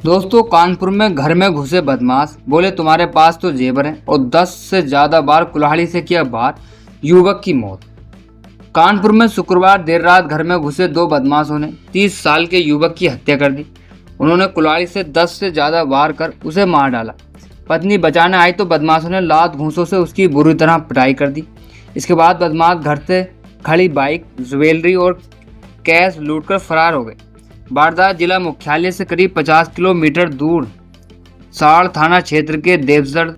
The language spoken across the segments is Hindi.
दोस्तों, कानपुर में घर में घुसे बदमाश, बोले तुम्हारे पास तो जेवर है और 10 से ज्यादा बार कुल्हाड़ी से किया वार, युवक की मौत। कानपुर में शुक्रवार देर रात घर में घुसे दो बदमाशों ने 30 साल के युवक की हत्या कर दी। उन्होंने कुल्हाड़ी से 10 से ज्यादा वार कर उसे मार डाला। पत्नी बचाने आई तो बदमाशों ने लात घूंसों से उसकी बुरी तरह पिटाई कर दी। इसके बाद बदमाश घर से खड़ी बाइक, ज्वेलरी और कैश लूटकर फरार हो गए। वारदात जिला मुख्यालय से करीब 50 किलोमीटर दूर साड़ थाना क्षेत्र के देवसर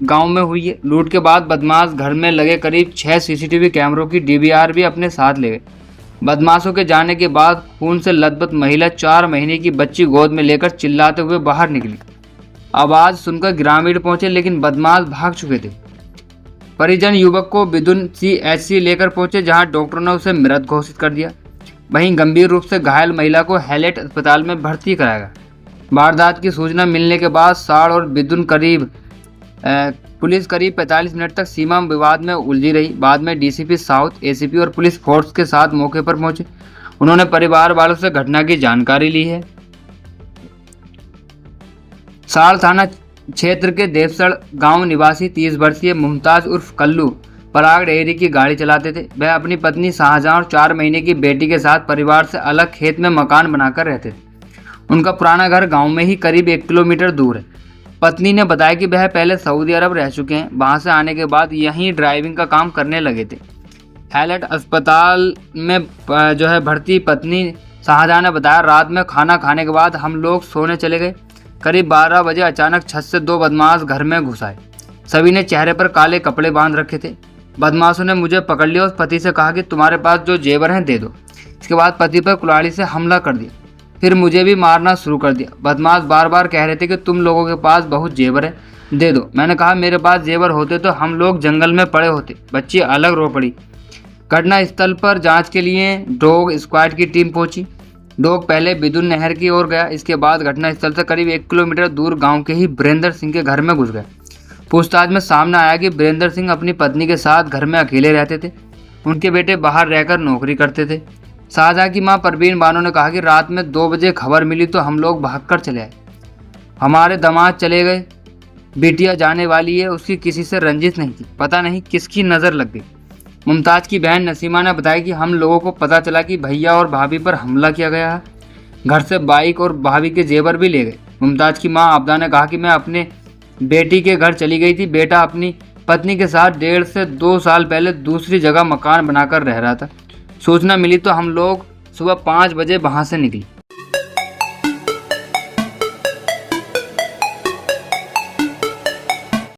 गांव में हुई है। लूट के बाद बदमाश घर में लगे करीब 6 सीसीटीवी कैमरों की डीवीआर भी अपने साथ ले गए। बदमाशों के जाने के बाद खून से लथपथ महिला 4 महीने की बच्ची गोद में लेकर चिल्लाते हुए बाहर निकली। आवाज सुनकर ग्रामीण पहुंचे, लेकिन बदमाश भाग चुके थे। परिजन युवक को बिदुन CHC लेकर पहुंचे, जहां डॉक्टरों ने उसे मृत घोषित कर दिया। वहीं गंभीर रूप से घायल महिला को हैलेट अस्पताल में भर्ती कराया गया। वारदात की सूचना मिलने के बाद साड़ और बिदुन पुलिस करीब 45 मिनट तक सीमा विवाद में उलझी रही। बाद में DCP साउथ, ACP और पुलिस फोर्स के साथ मौके पर पहुंचे। उन्होंने परिवार वालों से घटना की जानकारी ली है। साड़ थाना क्षेत्र के देवसड़ गांव निवासी 30 वर्षीय मुमताज उर्फ कल्लू पराग डेयरी की गाड़ी चलाते थे। वह अपनी पत्नी शाहजहां और 4 महीने की बेटी के साथ परिवार से अलग खेत में मकान बनाकर रहते थे। उनका पुराना घर गांव में ही करीब 1 किलोमीटर दूर है। पत्नी ने बताया कि वह पहले सऊदी अरब रह चुके हैं। वहां से आने के बाद यहीं ड्राइविंग का काम करने लगे थे। हैलेट अस्पताल में भर्ती पत्नी शाहजहां ने बताया, रात में खाना खाने के बाद हम लोग सोने चले गए। करीब 12 बजे अचानक छत से 2 बदमाश घर में घुस आए। सभी ने चेहरे पर काले कपड़े बांध रखे थे। बदमाशों ने मुझे पकड़ लिया और पति से कहा कि तुम्हारे पास जो जेवर हैं दे दो। इसके बाद पति पर कुल्हाड़ी से हमला कर दिया, फिर मुझे भी मारना शुरू कर दिया। बदमाश बार बार कह रहे थे कि तुम लोगों के पास बहुत जेवर है, दे दो। मैंने कहा मेरे पास जेवर होते तो हम लोग जंगल में पड़े होते। बच्ची अलग रो पड़ी। घटना स्थल पर जांच के लिए डॉग स्क्वाड की टीम पहुंची। डॉग पहले बिदुन नहर की ओर गया। इसके बाद घटना स्थल से करीब 1 किलोमीटर दूर गाँव के ही वीरेंद्र सिंह के घर में घुस गए। पूछताछ में सामने आया कि वीरेंद्र सिंह अपनी पत्नी के साथ घर में अकेले रहते थे। उनके बेटे बाहर रहकर नौकरी करते थे। शाहजहां की मां परवीन बानो ने कहा कि रात में 2 बजे खबर मिली तो हम लोग भागकर चले आए। हमारे दामाद चले गए। बिटिया जाने वाली है, उसकी किसी से रंजिश नहीं थी। पता नहीं किसकी नज़र लग गई। मुमताज की बहन नसीमा ने बताया कि हम लोगों को पता चला कि भैया और भाभी पर हमला किया गया है। घर से बाइक और भाभी के जेवर भी ले गए। मुमताज की मां आबदा ने कहा कि मैं अपने बेटी के घर चली गई थी। बेटा अपनी पत्नी के साथ 1.5 से 2 साल पहले दूसरी जगह मकान बनाकर रह रहा था। सूचना मिली तो हम लोग सुबह 5 बजे वहां से निकले।